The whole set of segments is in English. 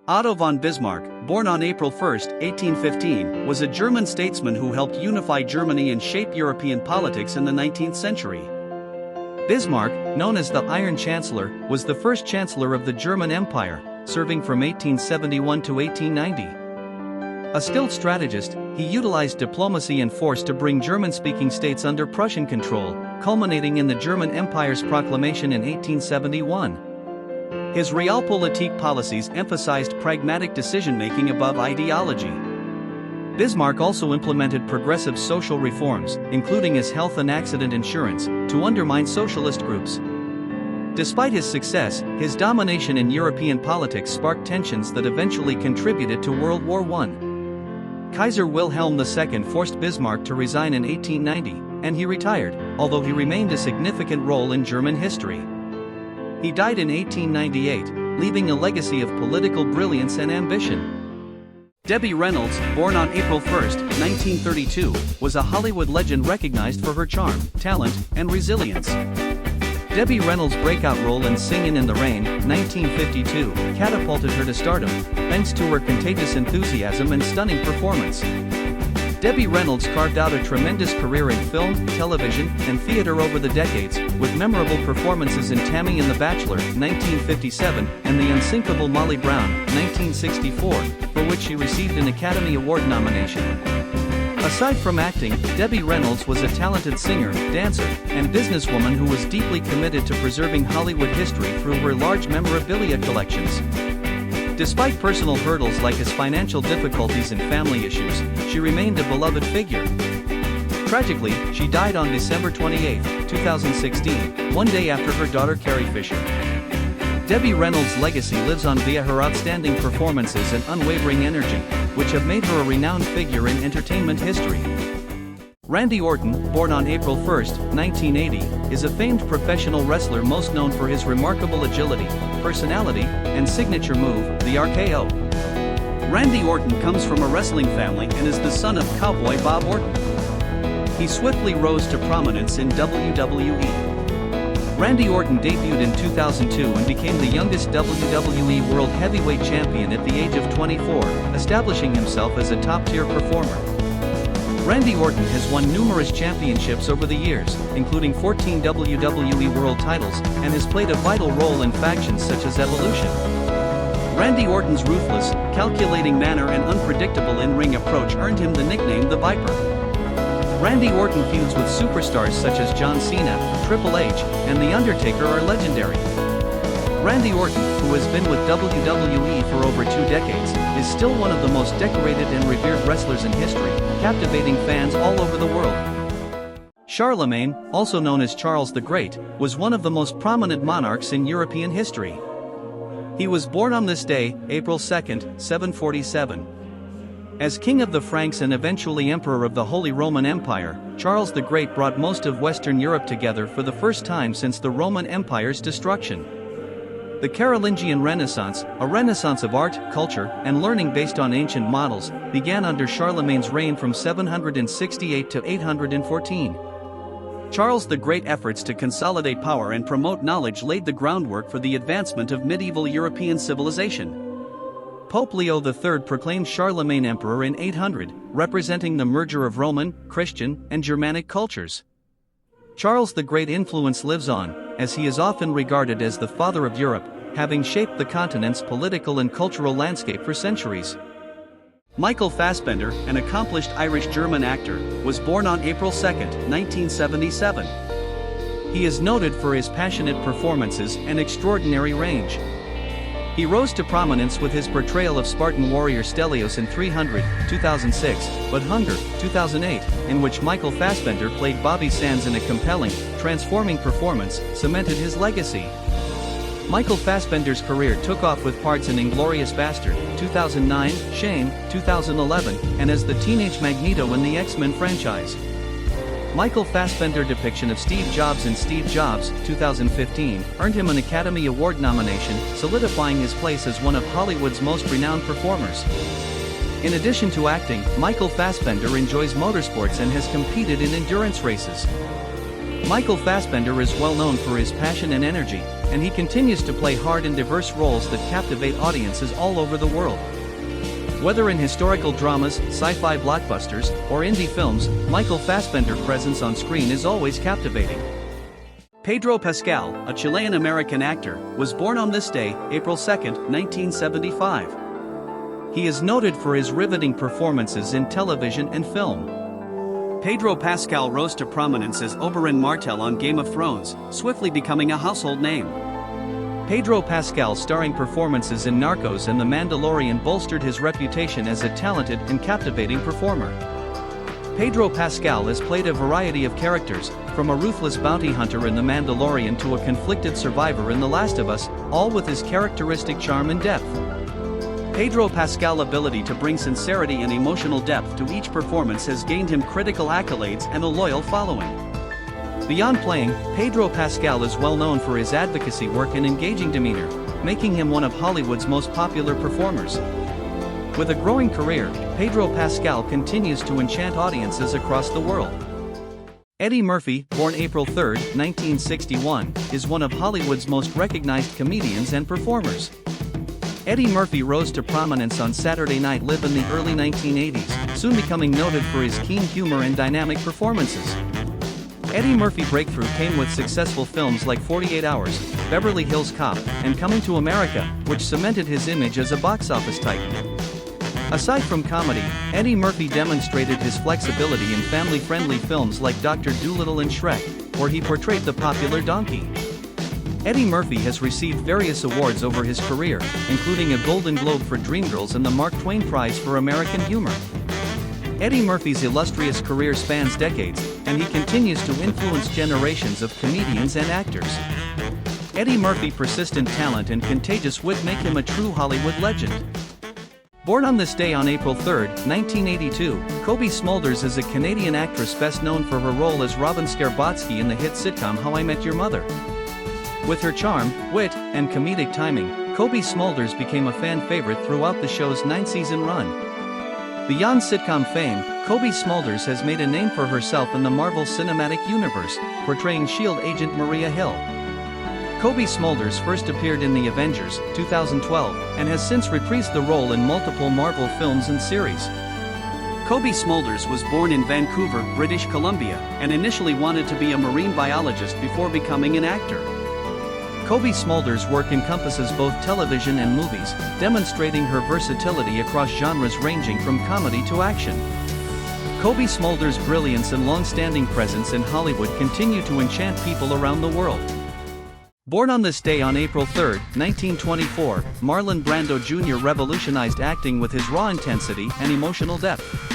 Otto von Bismarck, born on April 1, 1815, was a German statesman who helped unify Germany and shape European politics in the 19th century. Bismarck, known as the Iron Chancellor, was the first Chancellor of the German Empire, serving from 1871 to 1890. A skilled strategist, he utilized diplomacy and force to bring German-speaking states under Prussian control, culminating in the German Empire's proclamation in 1871. His realpolitik policies emphasized pragmatic decision-making above ideology. Bismarck also implemented progressive social reforms, including his health and accident insurance, to undermine socialist groups. Despite his success, his domination in European politics sparked tensions that eventually contributed to World War I. Kaiser Wilhelm II forced Bismarck to resign in 1890, and he retired, although he remained a significant role in German history. He died in 1898, leaving a legacy of political brilliance and ambition. Debbie Reynolds, born on April 1, 1932, was a Hollywood legend recognized for her charm, talent, and resilience. Debbie Reynolds' breakout role in Singin' in the Rain, 1952, catapulted her to stardom, thanks to her contagious enthusiasm and stunning performance. Debbie Reynolds carved out a tremendous career in film, television, and theater over the decades, with memorable performances in Tammy and the Bachelor, 1957, and The Unsinkable Molly Brown, 1964, for which she received an Academy Award nomination. Aside from acting, Debbie Reynolds was a talented singer, dancer, and businesswoman who was deeply committed to preserving Hollywood history through her large memorabilia collections. Despite personal hurdles like his financial difficulties and family issues, she remained a beloved figure. Tragically, she died on December 28, 2016, one day after her daughter Carrie Fisher. Debbie Reynolds' legacy lives on via her outstanding performances and unwavering energy, which have made her a renowned figure in entertainment history. Randy Orton, born on April 1, 1980, is a famed professional wrestler most known for his remarkable agility, personality, and signature move, the RKO. Randy Orton comes from a wrestling family and is the son of Cowboy Bob Orton. He swiftly rose to prominence in WWE. Randy Orton debuted in 2002 and became the youngest WWE World Heavyweight Champion at the age of 24, establishing himself as a top-tier performer. Randy Orton has won numerous championships over the years, including 14 WWE World titles, and has played a vital role in factions such as Evolution. Randy Orton's ruthless, calculating manner and unpredictable in-ring approach earned him the nickname The Viper. Randy Orton feuds with superstars such as John Cena, Triple H, and The Undertaker are legendary. Randy Orton, who has been with WWE for over 2 decades, is still one of the most decorated and revered wrestlers in history, captivating fans all over the world. Charlemagne, also known as Charles the Great, was one of the most prominent monarchs in European history. He was born on this day, April 2, 747. As King of the Franks and eventually Emperor of the Holy Roman Empire, Charles the Great brought most of Western Europe together for the first time since the Roman Empire's destruction. The Carolingian Renaissance, a renaissance of art, culture, and learning based on ancient models, began under Charlemagne's reign from 768 to 814. Charles the Great's efforts to consolidate power and promote knowledge laid the groundwork for the advancement of medieval European civilization. Pope Leo III proclaimed Charlemagne emperor in 800, representing the merger of Roman, Christian, and Germanic cultures. Charles the Great's influence lives on, as he is often regarded as the father of Europe, having shaped the continent's political and cultural landscape for centuries. Michael Fassbender, an accomplished Irish-German actor, was born on April 2, 1977. He is noted for his passionate performances and extraordinary range. He rose to prominence with his portrayal of Spartan warrior Stelios in 300, 2006, but Hunger, 2008, in which Michael Fassbender played Bobby Sands in a compelling, transforming performance, cemented his legacy. Michael Fassbender's career took off with parts in Inglourious Bastard, 2009, Shame, 2011, and as the teenage Magneto in the X-Men franchise. Michael Fassbender's depiction of Steve Jobs in Steve Jobs, 2015, earned him an Academy Award nomination, solidifying his place as one of Hollywood's most renowned performers. In addition to acting, Michael Fassbender enjoys motorsports and has competed in endurance races. Michael Fassbender is well known for his passion and energy, and he continues to play hard and diverse roles that captivate audiences all over the world. Whether in historical dramas, sci-fi blockbusters, or indie films, Michael Fassbender's presence on screen is always captivating. Pedro Pascal, a Chilean-American actor, was born on this day, April 2, 1975. He is noted for his riveting performances in television and film. Pedro Pascal rose to prominence as Oberyn Martell on Game of Thrones, swiftly becoming a household name. Pedro Pascal's starring performances in Narcos and The Mandalorian bolstered his reputation as a talented and captivating performer. Pedro Pascal has played a variety of characters, from a ruthless bounty hunter in The Mandalorian to a conflicted survivor in The Last of Us, all with his characteristic charm and depth. Pedro Pascal's ability to bring sincerity and emotional depth to each performance has gained him critical accolades and a loyal following. Beyond playing, Pedro Pascal is well known for his advocacy work and engaging demeanor, making him one of Hollywood's most popular performers. With a growing career, Pedro Pascal continues to enchant audiences across the world. Eddie Murphy, born April 3, 1961, is one of Hollywood's most recognized comedians and performers. Eddie Murphy rose to prominence on Saturday Night Live in the early 1980s, soon becoming noted for his keen humor and dynamic performances. Eddie Murphy's breakthrough came with successful films like 48 Hours, Beverly Hills Cop, and Coming to America, which cemented his image as a box office titan. Aside from comedy, Eddie Murphy demonstrated his flexibility in family-friendly films like Dr. Dolittle and Shrek, where he portrayed the popular donkey. Eddie Murphy has received various awards over his career, including a Golden Globe for Dreamgirls and the Mark Twain Prize for American Humor. Eddie Murphy's illustrious career spans decades, and he continues to influence generations of comedians and actors. Eddie Murphy's persistent talent and contagious wit make him a true Hollywood legend. Born on this day on April 3, 1982, Cobie Smulders is a Canadian actress best known for her role as Robin Scherbatsky in the hit sitcom How I Met Your Mother. With her charm, wit, and comedic timing, Cobie Smulders became a fan favorite throughout the show's 9-season run. Beyond sitcom fame, Cobie Smulders has made a name for herself in the Marvel Cinematic Universe, portraying S.H.I.E.L.D. agent Maria Hill. Cobie Smulders first appeared in The Avengers, 2012, and has since reprised the role in multiple Marvel films and series. Cobie Smulders was born in Vancouver, British Columbia, and initially wanted to be a marine biologist before becoming an actor. Cobie Smulders' work encompasses both television and movies, demonstrating her versatility across genres ranging from comedy to action. Cobie Smulders' brilliance and long-standing presence in Hollywood continue to enchant people around the world. Born on this day on April 3, 1924, Marlon Brando Jr. revolutionized acting with his raw intensity and emotional depth.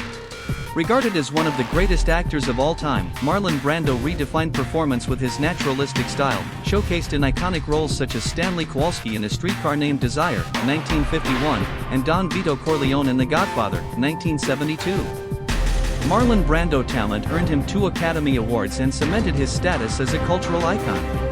Regarded as one of the greatest actors of all time, Marlon Brando redefined performance with his naturalistic style, showcased in iconic roles such as Stanley Kowalski in A Streetcar Named Desire, 1951, and Don Vito Corleone in The Godfather, 1972. Marlon Brando talent earned him 2 Academy Awards and cemented his status as a cultural icon.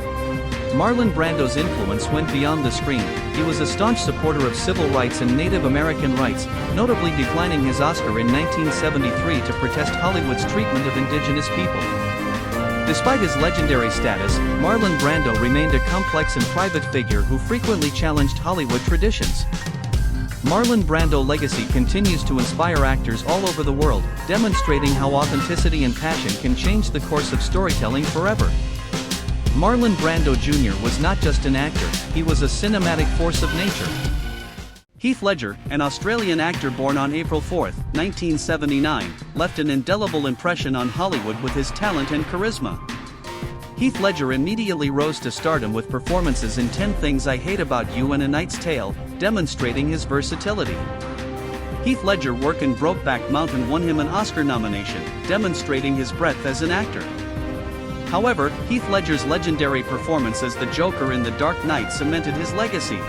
Marlon Brando's influence went beyond the screen. He was a staunch supporter of civil rights and Native American rights, notably declining his Oscar in 1973 to protest Hollywood's treatment of indigenous people. Despite his legendary status, Marlon Brando remained a complex and private figure who frequently challenged Hollywood traditions. Marlon Brando's legacy continues to inspire actors all over the world, demonstrating how authenticity and passion can change the course of storytelling forever. Marlon Brando Jr. was not just an actor, he was a cinematic force of nature. Heath Ledger, an Australian actor born on April 4, 1979, left an indelible impression on Hollywood with his talent and charisma. Heath Ledger immediately rose to stardom with performances in 10 Things I Hate About You and A Knight's Tale, demonstrating his versatility. Heath Ledger's work in Brokeback Mountain won him an Oscar nomination, demonstrating his breadth as an actor. However, Heath Ledger's legendary performance as the Joker in The Dark Knight cemented his legacy.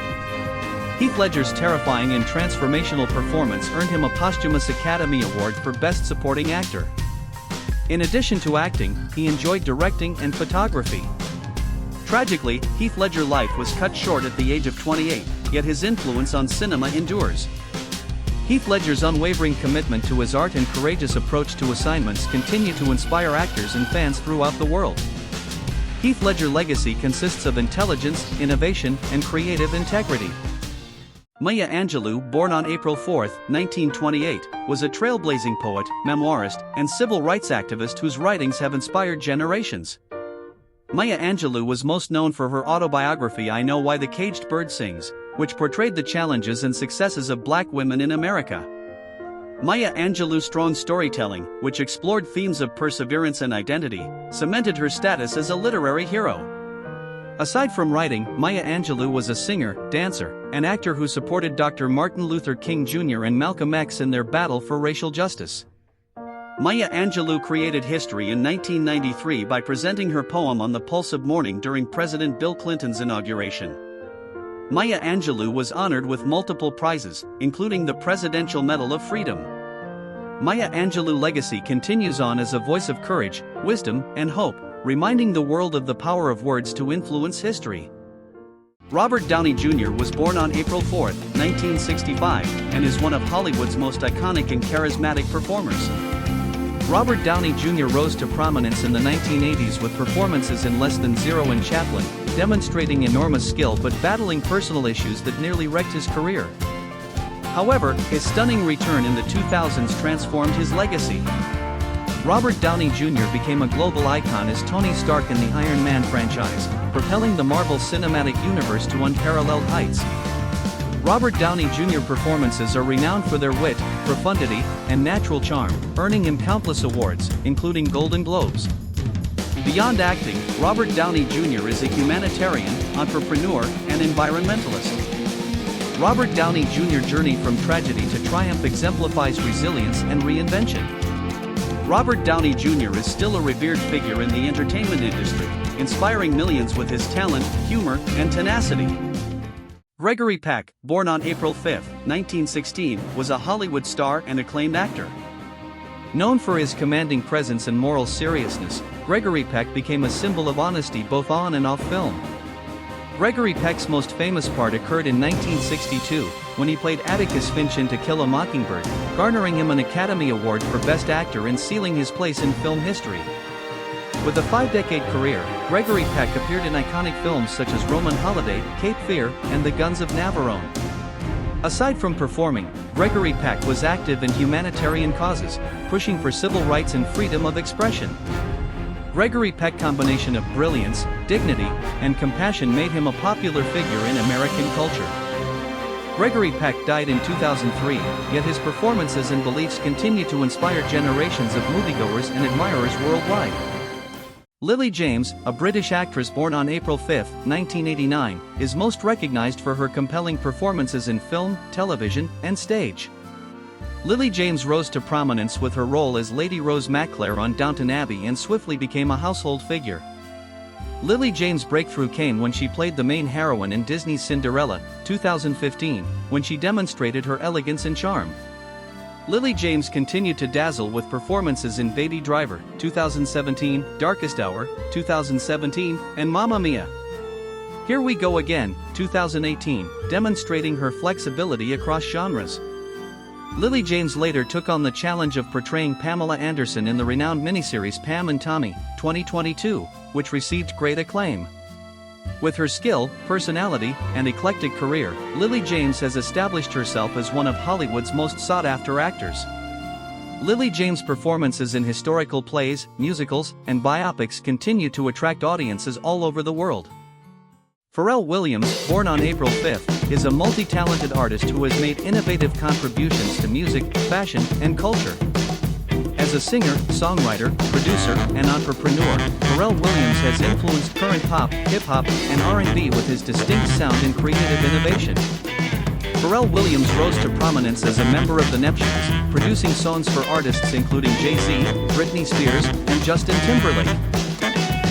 Heath Ledger's terrifying and transformational performance earned him a posthumous Academy Award for Best Supporting Actor. In addition to acting, he enjoyed directing and photography. Tragically, Heath Ledger's life was cut short at the age of 28, yet his influence on cinema endures. Heath Ledger's unwavering commitment to his art and courageous approach to assignments continue to inspire actors and fans throughout the world. Heath Ledger's legacy consists of intelligence, innovation, and creative integrity. Maya Angelou, born on April 4, 1928, was a trailblazing poet, memoirist, and civil rights activist whose writings have inspired generations. Maya Angelou was most known for her autobiography I Know Why the Caged Bird Sings, which portrayed the challenges and successes of black women in America. Maya Angelou's strong storytelling, which explored themes of perseverance and identity, cemented her status as a literary hero. Aside from writing, Maya Angelou was a singer, dancer, and actor who supported Dr. Martin Luther King Jr. and Malcolm X in their battle for racial justice. Maya Angelou created history in 1993 by presenting her poem On the Pulse of Morning during President Bill Clinton's inauguration. Maya Angelou was honored with multiple prizes, including the Presidential Medal of Freedom. Maya Angelou's legacy continues on as a voice of courage, wisdom, and hope, reminding the world of the power of words to influence history. Robert Downey Jr. was born on April 4, 1965, and is one of Hollywood's most iconic and charismatic performers. Robert Downey Jr. rose to prominence in the 1980s with performances in Less Than Zero and Chaplin, demonstrating enormous skill but battling personal issues that nearly wrecked his career. However, his stunning return in the 2000s transformed his legacy. Robert Downey Jr. became a global icon as Tony Stark in the Iron Man franchise, propelling the Marvel Cinematic Universe to unparalleled heights. Robert Downey Jr. performances are renowned for their wit, profundity, and natural charm, earning him countless awards, including Golden Globes. Beyond acting, Robert Downey Jr. is a humanitarian, entrepreneur, and environmentalist. Robert Downey Jr.'s journey from tragedy to triumph exemplifies resilience and reinvention. Robert Downey Jr. is still a revered figure in the entertainment industry, inspiring millions with his talent, humor, and tenacity. Gregory Peck, born on April 5, 1916, was a Hollywood star and acclaimed actor. Known for his commanding presence and moral seriousness, Gregory Peck became a symbol of honesty both on and off film. Gregory Peck's most famous part occurred in 1962, when he played Atticus Finch in To Kill a Mockingbird, garnering him an Academy Award for Best Actor and sealing his place in film history. With a 5-decade career, Gregory Peck appeared in iconic films such as Roman Holiday, Cape Fear, and The Guns of Navarone. Aside from performing, Gregory Peck was active in humanitarian causes, pushing for civil rights and freedom of expression. Gregory Peck's combination of brilliance, dignity, and compassion made him a popular figure in American culture. Gregory Peck died in 2003, yet his performances and beliefs continue to inspire generations of moviegoers and admirers worldwide. Lily James, a British actress born on April 5, 1989, is most recognized for her compelling performances in film, television, and stage. Lily James rose to prominence with her role as Lady Rose McClare on Downton Abbey and swiftly became a household figure. Lily James' breakthrough came when she played the main heroine in Disney's Cinderella, 2015, when she demonstrated her elegance and charm. Lily James continued to dazzle with performances in Baby Driver, 2017, Darkest Hour, 2017, and Mamma Mia! Here We Go Again, 2018, demonstrating her flexibility across genres. Lily James later took on the challenge of portraying Pamela Anderson in the renowned miniseries Pam and Tommy, 2022, which received great acclaim. With her skill, personality, and eclectic career, Lily James has established herself as one of Hollywood's most sought-after actors. Lily James' performances in historical plays, musicals, and biopics continue to attract audiences all over the world. Pharrell Williams, born on April 5, is a multi-talented artist who has made innovative contributions to music, fashion, and culture. As a singer, songwriter, producer, and entrepreneur, Pharrell Williams has influenced current pop, hip-hop, and R&B with his distinct sound and creative innovation. Pharrell Williams rose to prominence as a member of the Neptunes, producing songs for artists including Jay-Z, Britney Spears, and Justin Timberlake.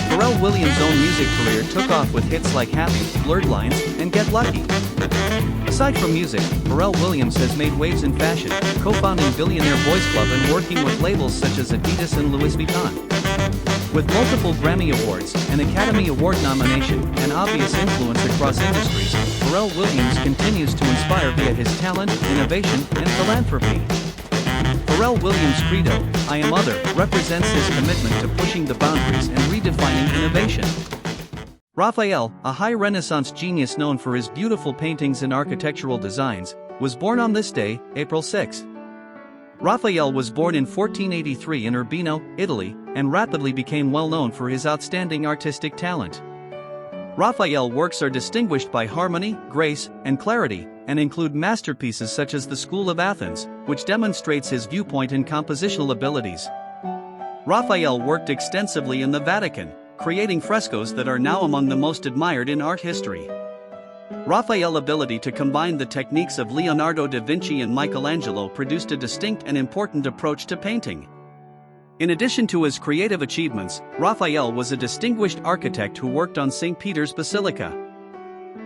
Pharrell Williams' own music career took off with hits like Happy, Blurred Lines, and Get Lucky. Aside from music, Pharrell Williams has made waves in fashion, co-founding Billionaire Boys Club and working with labels such as Adidas and Louis Vuitton. With multiple Grammy Awards, an Academy Award nomination, and obvious influence across industries, Pharrell Williams continues to inspire via his talent, innovation, and philanthropy. Pharrell Williams' credo, I Am Other, represents his commitment to pushing the boundaries and redefining innovation. Raphael, a high Renaissance genius known for his beautiful paintings and architectural designs, was born on this day, April 6. Raphael was born in 1483 in Urbino, Italy, and rapidly became well known for his outstanding artistic talent. Raphael's works are distinguished by harmony, grace, and clarity, and include masterpieces such as the School of Athens, which demonstrates his viewpoint and compositional abilities. Raphael worked extensively in the Vatican, creating frescoes that are now among the most admired in art history. Raphael's ability to combine the techniques of Leonardo da Vinci and Michelangelo produced a distinct and important approach to painting. In addition to his creative achievements, Raphael was a distinguished architect who worked on St. Peter's Basilica.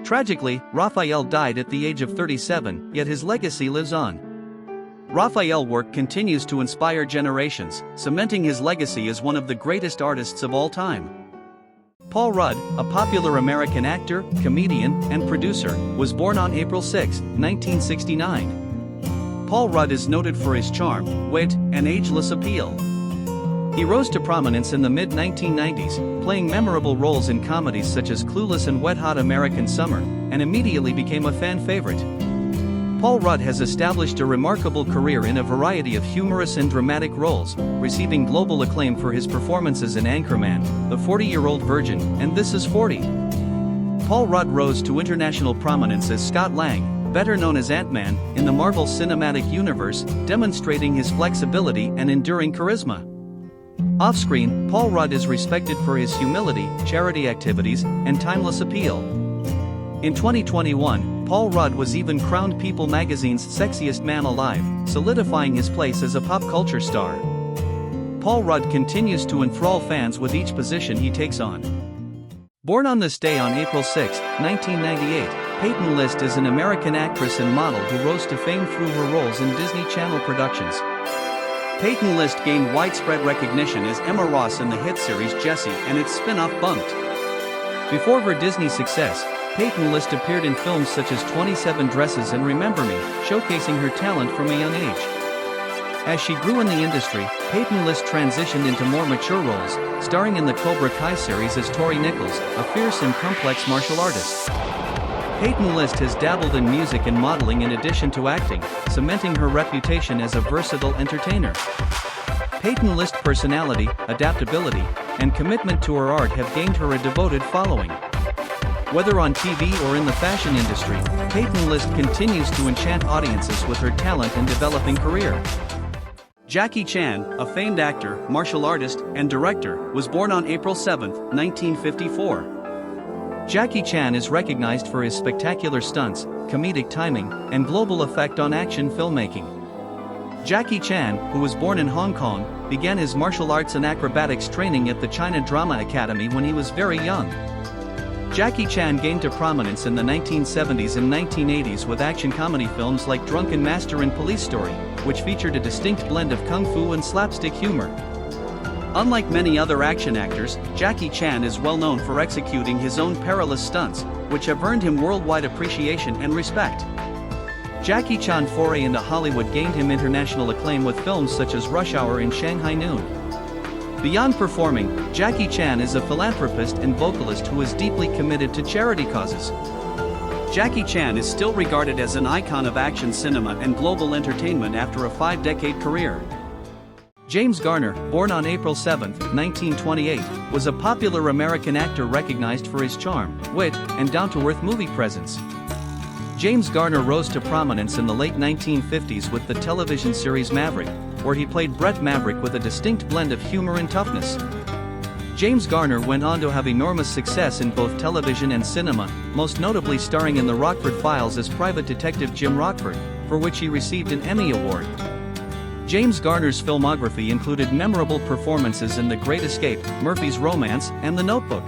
Tragically, Raphael died at the age of 37, yet his legacy lives on. Raphael's work continues to inspire generations, cementing his legacy as one of the greatest artists of all time. Paul Rudd, a popular American actor, comedian, and producer, was born on April 6, 1969. Paul Rudd is noted for his charm, wit, and ageless appeal. He rose to prominence in the mid-1990s, playing memorable roles in comedies such as Clueless and Wet Hot American Summer, and immediately became a fan favorite. Paul Rudd has established a remarkable career in a variety of humorous and dramatic roles, receiving global acclaim for his performances in Anchorman, The 40-Year-Old Virgin, and This Is 40. Paul Rudd rose to international prominence as Scott Lang, better known as Ant-Man, in the Marvel Cinematic Universe, demonstrating his flexibility and enduring charisma. Off-screen, Paul Rudd is respected for his humility, charity activities, and timeless appeal. In 2021, Paul Rudd was even crowned People magazine's Sexiest Man Alive, solidifying his place as a pop culture star. Paul Rudd continues to enthrall fans with each position he takes on. Born on this day on April 6, 1998, Peyton List is an American actress and model who rose to fame through her roles in Disney Channel productions. Peyton List gained widespread recognition as Emma Ross in the hit series Jessie and its spin-off Bunked. Before her Disney success, Peyton List appeared in films such as 27 Dresses and Remember Me, showcasing her talent from a young age. As she grew in the industry, Peyton List transitioned into more mature roles, starring in the Cobra Kai series as Tori Nichols, a fierce and complex martial artist. Peyton List has dabbled in music and modeling in addition to acting, cementing her reputation as a versatile entertainer. Peyton List's personality, adaptability, and commitment to her art have gained her a devoted following. Whether on TV or in the fashion industry, Peyton List continues to enchant audiences with her talent and developing career. Jackie Chan, a famed actor, martial artist, and director, was born on April 7, 1954. Jackie Chan is recognized for his spectacular stunts, comedic timing, and global effect on action filmmaking. Jackie Chan, who was born in Hong Kong, began his martial arts and acrobatics training at the China Drama Academy when he was very young. Jackie Chan gained to prominence in the 1970s and 1980s with action comedy films like Drunken Master and Police Story, which featured a distinct blend of kung fu and slapstick humor. Unlike many other action actors, Jackie Chan is well known for executing his own perilous stunts, which have earned him worldwide appreciation and respect. Jackie Chan's foray into Hollywood gained him international acclaim with films such as Rush Hour and Shanghai Noon. Beyond performing, Jackie Chan is a philanthropist and vocalist who is deeply committed to charity causes. Jackie Chan is still regarded as an icon of action cinema and global entertainment after a 5-decade career. James Garner, born on April 7, 1928, was a popular American actor recognized for his charm, wit, and down-to-earth movie presence. James Garner rose to prominence in the late 1950s with the television series Maverick, where he played Brett Maverick with a distinct blend of humor and toughness. James Garner went on to have enormous success in both television and cinema, most notably starring in The Rockford Files as Private Detective Jim Rockford, for which he received an Emmy Award. James Garner's filmography included memorable performances in The Great Escape, Murphy's Romance, and The Notebook.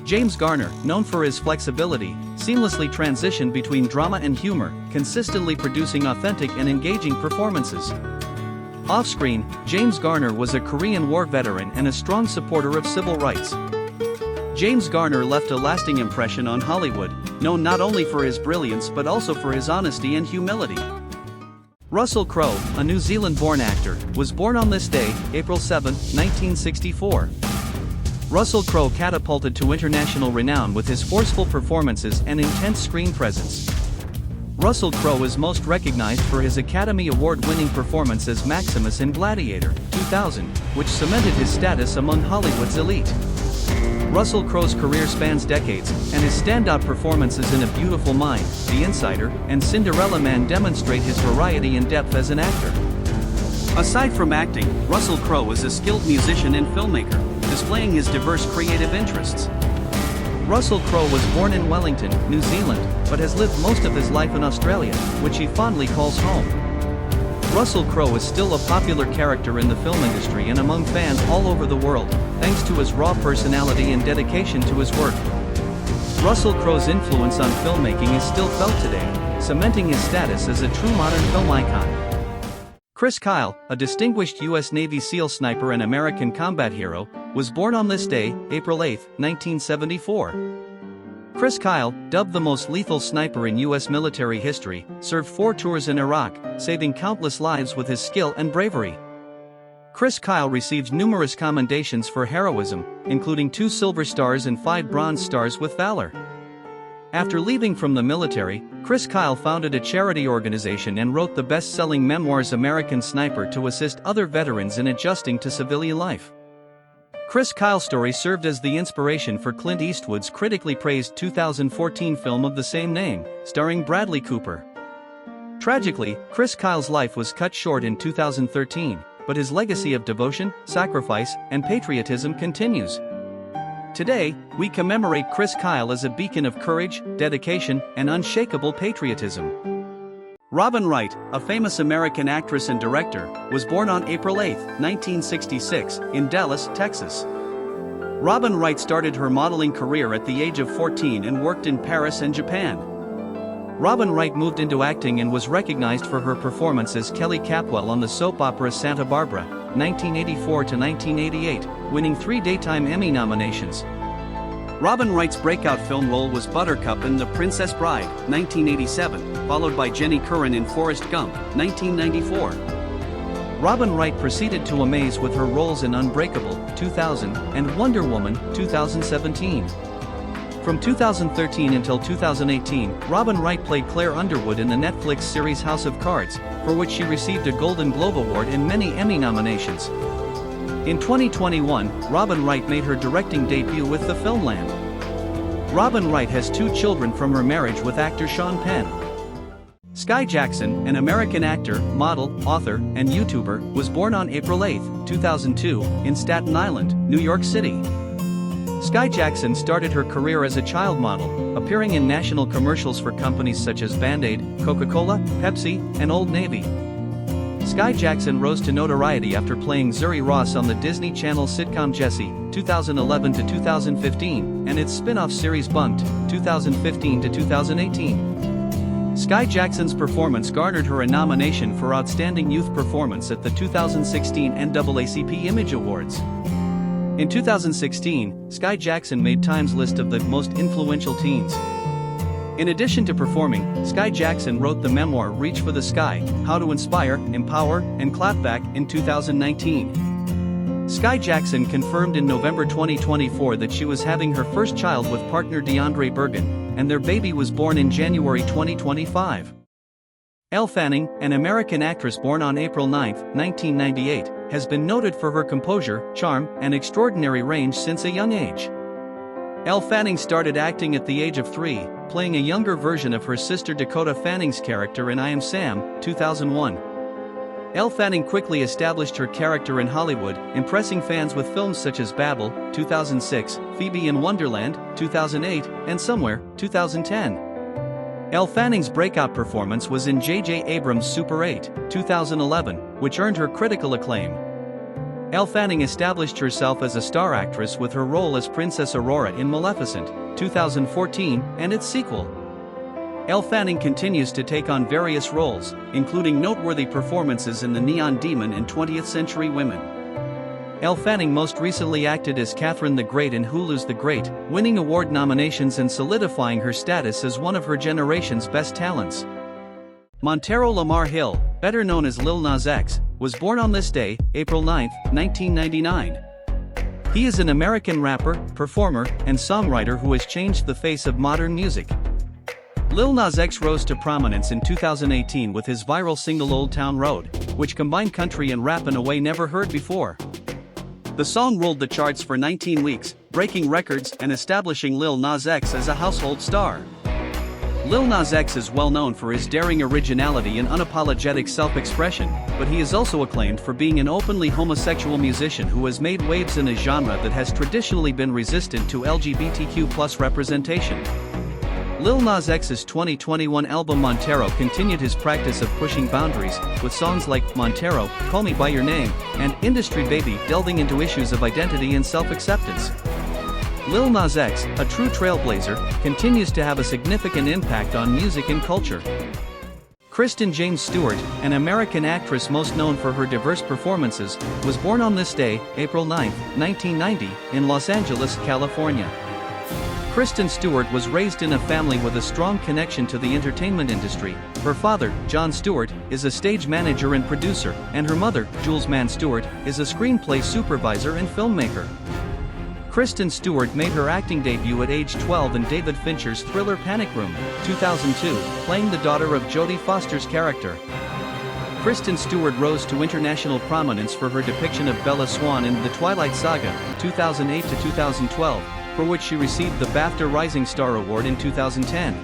James Garner, known for his flexibility, seamlessly transitioned between drama and humor, consistently producing authentic and engaging performances. Off-screen, James Garner was a Korean War veteran and a strong supporter of civil rights. James Garner left a lasting impression on Hollywood, known not only for his brilliance but also for his honesty and humility. Russell Crowe, a New Zealand-born actor, was born on this day, April 7, 1964. Russell Crowe catapulted to international renown with his forceful performances and intense screen presence. Russell Crowe is most recognized for his Academy Award-winning performance as Maximus in Gladiator, 2000, which cemented his status among Hollywood's elite. Russell Crowe's career spans decades, and his standout performances in A Beautiful Mind, The Insider, and Cinderella Man demonstrate his variety and depth as an actor. Aside from acting, Russell Crowe is a skilled musician and filmmaker, displaying his diverse creative interests. Russell Crowe was born in Wellington, New Zealand, but has lived most of his life in Australia, which he fondly calls home. Russell Crowe is still a popular character in the film industry and among fans all over the world, thanks to his raw personality and dedication to his work. Russell Crowe's influence on filmmaking is still felt today, cementing his status as a true modern film icon. Chris Kyle, a distinguished U.S. Navy SEAL sniper and American combat hero, was born on this day, April 8, 1974. Chris Kyle, dubbed the most lethal sniper in U.S. military history, served 4 tours in Iraq, saving countless lives with his skill and bravery. Chris Kyle received numerous commendations for heroism, including 2 Silver Stars and 5 Bronze Stars with Valor. After leaving from the military, Chris Kyle founded a charity organization and wrote the best-selling memoirs American Sniper to assist other veterans in adjusting to civilian life. Chris Kyle's story served as the inspiration for Clint Eastwood's critically praised 2014 film of the same name, starring Bradley Cooper. Tragically, Chris Kyle's life was cut short in 2013, but his legacy of devotion, sacrifice, and patriotism continues. Today, we commemorate Chris Kyle as a beacon of courage, dedication, and unshakable patriotism. Robin Wright, a famous American actress and director, was born on April 8, 1966, in Dallas, Texas. Robin Wright started her modeling career at the age of 14 and worked in Paris and Japan. Robin Wright moved into acting and was recognized for her performance as Kelly Capwell on the soap opera Santa Barbara, 1984 to 1988, winning 3 Daytime Emmy nominations. Robin Wright's breakout film role was Buttercup in The Princess Bride, 1987, followed by Jenny Curran in Forrest Gump, 1994. Robin Wright proceeded to amaze with her roles in Unbreakable, 2000, and Wonder Woman, 2017. From 2013 until 2018, Robin Wright played Claire Underwood in the Netflix series House of Cards, for which she received a Golden Globe Award and many Emmy nominations. In 2021, Robin Wright made her directing debut with The Filmland. Robin Wright has 2 children from her marriage with actor Sean Penn. Skai Jackson, an American actor, model, author, and YouTuber, was born on April 8, 2002, in Staten Island, New York City. Skai Jackson started her career as a child model, appearing in national commercials for companies such as Band-Aid, Coca-Cola, Pepsi, and Old Navy. Skai Jackson rose to notoriety after playing Zuri Ross on the Disney Channel sitcom Jessie, 2011 to 2015, and its spin-off series Bunked, 2015 to 2018. Skai Jackson's performance garnered her a nomination for Outstanding Youth Performance at the 2016 NAACP Image Awards. In 2016, Skai Jackson made Time's list of the most influential teens. In addition to performing, Skai Jackson wrote the memoir Reach for the Sky, How to Inspire, Empower, and Clap Back in 2019. Skai Jackson confirmed in November 2024 that she was having her first child with partner DeAndre Bergen, and their baby was born in January 2025. Elle Fanning, an American actress born on April 9, 1998, has been noted for her composure, charm, and extraordinary range since a young age. Elle Fanning started acting at the age of 3, playing a younger version of her sister Dakota Fanning's character in I Am Sam, 2001. Elle Fanning quickly established her character in Hollywood, impressing fans with films such as Babel, 2006, Phoebe in Wonderland, 2008, and Somewhere, 2010. Elle Fanning's breakout performance was in J.J. Abrams' Super 8, 2011, which earned her critical acclaim. Elle Fanning established herself as a star actress with her role as Princess Aurora in Maleficent, 2014, and its sequel. Elle Fanning continues to take on various roles, including noteworthy performances in The Neon Demon and 20th Century Women. Elle Fanning most recently acted as Catherine the Great in Hulu's The Great, winning award nominations and solidifying her status as one of her generation's best talents. Montero Lamar Hill, better known as Lil Nas X, was born on this day, April 9, 1999. He is an American rapper, performer, and songwriter who has changed the face of modern music. Lil Nas X rose to prominence in 2018 with his viral single Old Town Road, which combined country and rap in a way never heard before. The song ruled the charts for 19 weeks, breaking records and establishing Lil Nas X as a household star. Lil Nas X is well known for his daring originality and unapologetic self-expression, but he is also acclaimed for being an openly homosexual musician who has made waves in a genre that has traditionally been resistant to LGBTQ+ representation. Lil Nas X's 2021 album Montero continued his practice of pushing boundaries, with songs like Montero, Call Me By Your Name, and Industry Baby delving into issues of identity and self-acceptance. Lil Nas X, a true trailblazer, continues to have a significant impact on music and culture. Kristen James Stewart, an American actress most known for her diverse performances, was born on this day, April 9, 1990, in Los Angeles, California. Kristen Stewart was raised in a family with a strong connection to the entertainment industry. Her father, John Stewart, is a stage manager and producer, and her mother, Jules Mann Stewart, is a screenplay supervisor and filmmaker. Kristen Stewart made her acting debut at age 12 in David Fincher's thriller Panic Room, 2002, playing the daughter of Jodie Foster's character. Kristen Stewart rose to international prominence for her depiction of Bella Swan in The Twilight Saga, 2008 to 2012. For which she received the BAFTA Rising Star Award in 2010.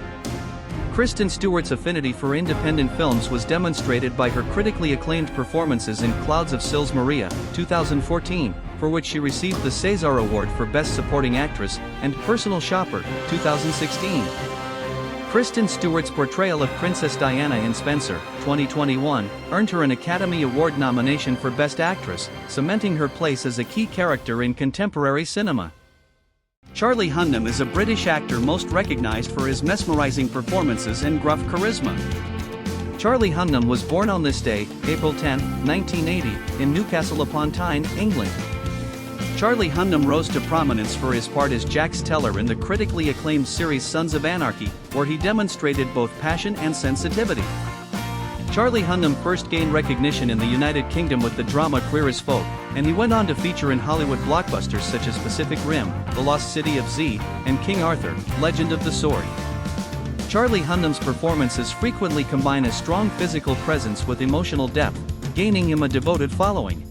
Kristen Stewart's affinity for independent films was demonstrated by her critically acclaimed performances in Clouds of Sils Maria, 2014, for which she received the César Award for Best Supporting Actress, and Personal Shopper, 2016. Kristen Stewart's portrayal of Princess Diana in Spencer, 2021, earned her an Academy Award nomination for Best Actress, cementing her place as a key character in contemporary cinema. Charlie Hunnam is a British actor most recognized for his mesmerizing performances and gruff charisma. Charlie Hunnam was born on this day, April 10, 1980, in Newcastle upon Tyne, England. Charlie Hunnam rose to prominence for his part as Jax Teller in the critically acclaimed series Sons of Anarchy, where he demonstrated both passion and sensitivity. Charlie Hunnam first gained recognition in the United Kingdom with the drama Queer as Folk, and he went on to feature in Hollywood blockbusters such as Pacific Rim, The Lost City of Z, and King Arthur, Legend of the Sword. Charlie Hunnam's performances frequently combine a strong physical presence with emotional depth, gaining him a devoted following.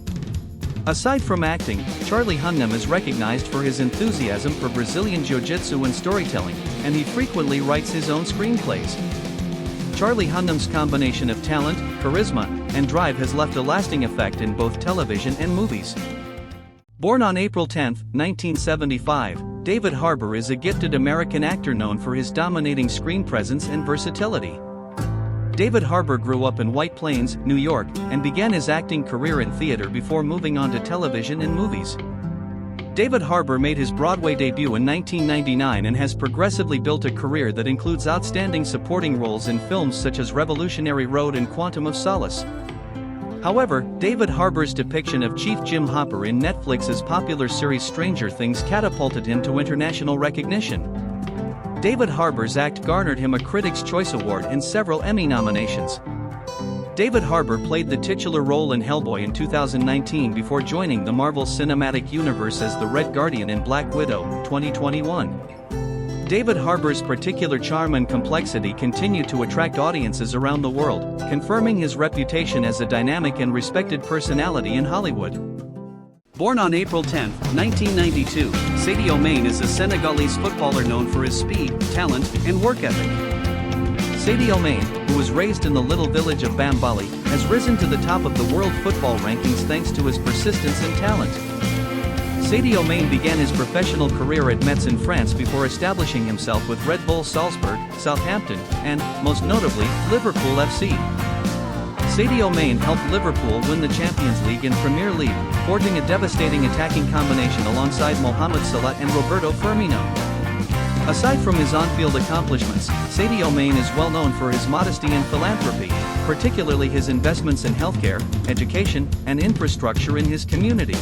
Aside from acting, Charlie Hunnam is recognized for his enthusiasm for Brazilian jiu-jitsu and storytelling, and he frequently writes his own screenplays. Charlie Hunnam's combination of talent, charisma, and drive has left a lasting effect in both television and movies. Born on April 10, 1975, David Harbour is a gifted American actor known for his dominating screen presence and versatility. David Harbour grew up in White Plains, New York, and began his acting career in theater before moving on to television and movies. David Harbour made his Broadway debut in 1999 and has progressively built a career that includes outstanding supporting roles in films such as Revolutionary Road and Quantum of Solace. However, David Harbour's depiction of Chief Jim Hopper in Netflix's popular series Stranger Things catapulted him to international recognition. David Harbour's act garnered him a Critics' Choice Award and several Emmy nominations. David Harbour played the titular role in Hellboy in 2019 before joining the Marvel Cinematic Universe as the Red Guardian in Black Widow, 2021. David Harbour's particular charm and complexity continue to attract audiences around the world, confirming his reputation as a dynamic and respected personality in Hollywood. Born on April 10, 1992, Sadio Mane is a Senegalese footballer known for his speed, talent, and work ethic. Sadio Mane, who was raised in the little village of Bambali, has risen to the top of the world football rankings thanks to his persistence and talent. Sadio Mane began his professional career at Metz in France before establishing himself with Red Bull Salzburg, Southampton, and, most notably, Liverpool FC. Sadio Mane helped Liverpool win the Champions League and Premier League, forging a devastating attacking combination alongside Mohamed Salah and Roberto Firmino. Aside from his on-field accomplishments, Sadio Mane is well known for his modesty and philanthropy, particularly his investments in healthcare, education, and infrastructure in his community.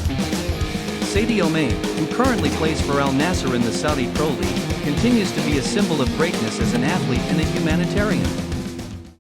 Sadio Mane, who currently plays for Al Nassr in the Saudi Pro League, continues to be a symbol of greatness as an athlete and a humanitarian.